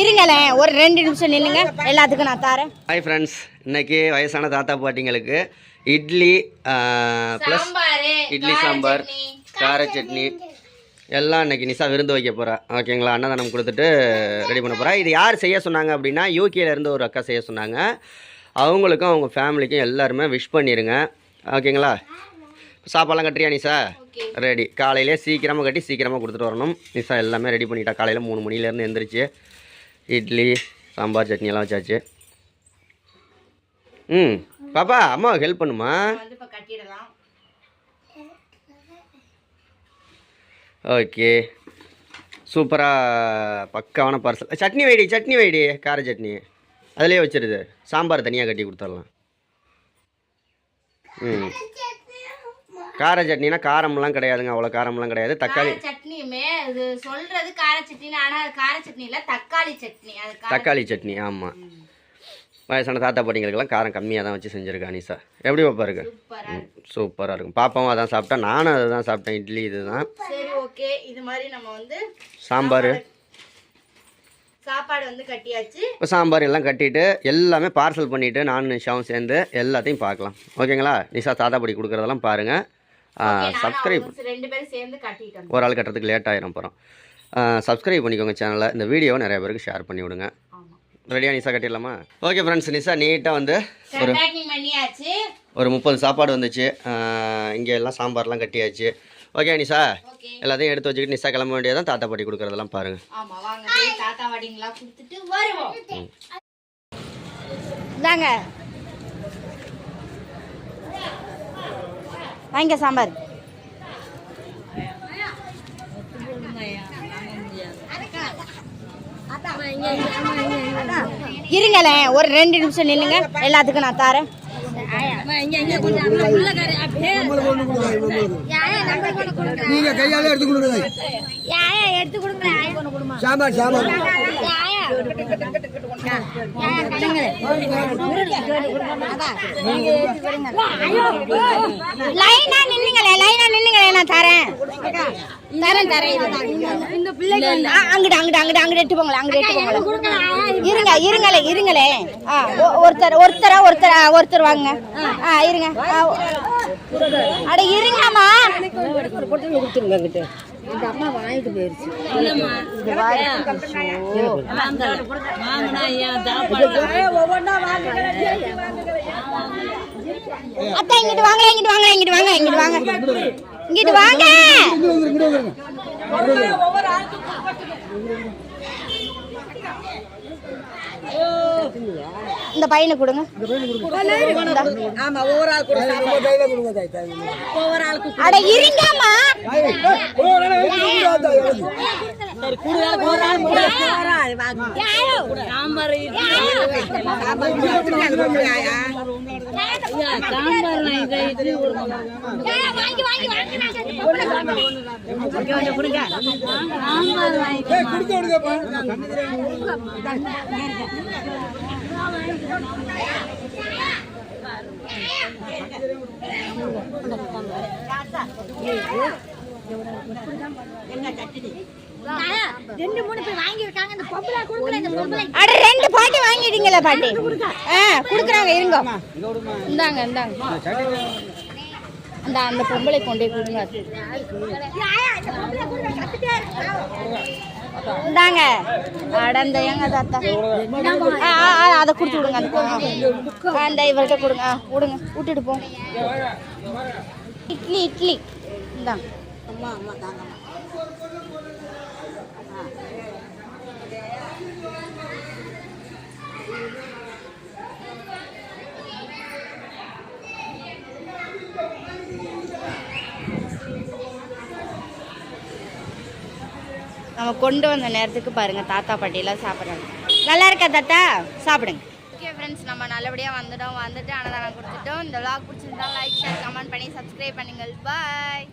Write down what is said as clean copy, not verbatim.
இருங்களேன், ஒரு 2 நிமிஷம் நில்லுங்க, எல்லாத்துக்கும் நான் தரேன். ஹாய் ஃப்ரெண்ட்ஸ், இன்னைக்கு வயசான தாத்தா பாட்டிங்களுக்கு இட்லி ப்ளஸ் இட்லி சாம்பார் கார சட்னி எல்லாம் இன்னைக்கு நிசா விருந்து வைக்க போகிறா. ஓகேங்களா, அன்னதானம் கொடுத்துட்டு ரெடி பண்ண போகிறா. இது யார் செய்ய சொன்னாங்க அப்படின்னா யூகேலேருந்து ஒரு அக்கா செய்ய சொன்னாங்க. அவங்களுக்கும் அவங்க ஃபேமிலிக்கும் எல்லாருமே விஷ் பண்ணிடுங்க. ஓகேங்களா, சாப்பாடெல்லாம் கட்டுறியா நிசா? ரெடி. காலையிலே சீக்கிரமாக கட்டி சீக்கிரமாக கொடுத்துட்டு வரணும். நிசா எல்லாமே ரெடி பண்ணிட்டா. காலையில் 3 மணிலேருந்து எழுந்திரிச்சு இட்லி சாம்பார் சட்னி எல்லாம் வச்சாச்சு. பாப்பா அம்மாவுக்கு ஹெல்ப் பண்ணுமா? ஓகே, சூப்பராக பக்காவான பார்சல். சட்னி வைடி கார சட்னி அதிலே வச்சிருது. சாம்பார் தனியாக கட்டி கொடுத்துடலாம். கார சட்னினா காரம்லாம் கிடையாதுங்க, அவ்வளோ காரம்லாம் கிடையாது. தக்காளி சட்னியுமே இது சொல்றது கார சட்னி, ஆனால் கார சட்னி இல்லை, தக்காளி சட்னி. தக்காளி சட்னி, ஆமாம். வயசான தாத்தா பாட்டிங்களுக்கெல்லாம் காரம் கம்மியாக தான் வச்சு செஞ்சுருக்கா நிசா. எப்படி பாப்பா இருக்கு? சூப்பராக இருக்கும். பாப்பாவும் அதான் சாப்பிட்டா, நானும் அதை தான் சாப்பிட்டேன். இட்லி இதுதான். சரி, ஓகே. இது மாதிரி நம்ம வந்து சாம்பார் சாப்பாடு வந்து கட்டியாச்சு. இப்போ சாம்பார் எல்லாம் கட்டிட்டு எல்லாமே பார்சல் பண்ணிவிட்டு நானும் நிஷாவும் சேர்ந்து எல்லாத்தையும் பார்க்கலாம். ஓகேங்களா, நிஷா தாத்தா பாட்டி கொடுக்குறதெல்லாம் பாருங்கள். சப்ஸ்கிரைப் 2 பேரும் சேர்ந்து கட்டிட்டோம். ஒரு ஆள் கட்டுறதுக்கு லேட் ஆயிரும். அப்புறம் சப்ஸ்கிரைப் பண்ணிக்கோங்க சேனலை. இந்த வீடியோவை நிறைய பேருக்கு ஷேர் பண்ணி விடுங்க. ரெடியாக நிஷா கட்டிடலாமா? ஓகே ஃப்ரெண்ட்ஸ், நிஷா நீட்டாக வந்து ஒரு 30 சாப்பாடு வந்துச்சு. இங்கே எல்லாம் சாம்பார்லாம் கட்டியாச்சு. ஓகே நிஷா, எல்லாத்தையும் எடுத்து வச்சுக்கிட்டு நிஷா கிளம்ப வேண்டியதான். தாத்தா பாட்டி கொடுக்குறதெல்லாம் பாருங்கள். இந்தாங்க வாங்க சாம்பார். இருங்களேன், ஒரு 2 நிமிஷம் நில்லுங்க, எல்லாத்துக்கும் நான் தரேன். நீங்க கையால எடுத்து கொடுங்க. எடுத்து கொடுங்க. சாம்பார் சாம்பார் லைனா நின்னுங்களே, நான் தரேன். அங்கிட்டு எட்டு போங்களே. இருங்களே. ஒருத்தர் வாங்க. இருங்க. அட இருங்கம்மா. எங்க அம்மா வாங்கிட்டு போயிருச்சு. அத்தா இங்கிட்டு வாங்க. இந்த பையனை கொடுங்க. அட இருங்கம்மா. ரெண்டு பாட்டி வாங்கிட்டீங்களா? பாட்டி குடுக்குறாங்க. இருங்க, இந்தாங்க. அந்த பொம்பளை கொண்டே கொடுங்க. இந்தாங்க. அடந்த எங்க தாத்தா அதை கொடுத்து விடுங்க. அந்த இவர்கிட்ட கொடுங்க. விட்டுட்டு போ. இட்லி இந்தாங்க. நம்ம கொண்டு வந்த நேரத்துக்கு பாருங்க தாத்தா பாட்டியெல்லாம் சாப்பிட்றாங்க. நல்லா இருக்கா தாத்தா? சாப்பிடுங்க. ஓகே ஃப்ரெண்ட்ஸ், நம்ம நல்லபடியாக வந்துட்டு அன்னதானம் கொடுத்துட்டோம். இந்த vlog பிடிச்சிருந்தா லைக் ஷேர் கமெண்ட் பண்ணி சப்ஸ்கிரைப் பண்ணுங்கள். பாய்.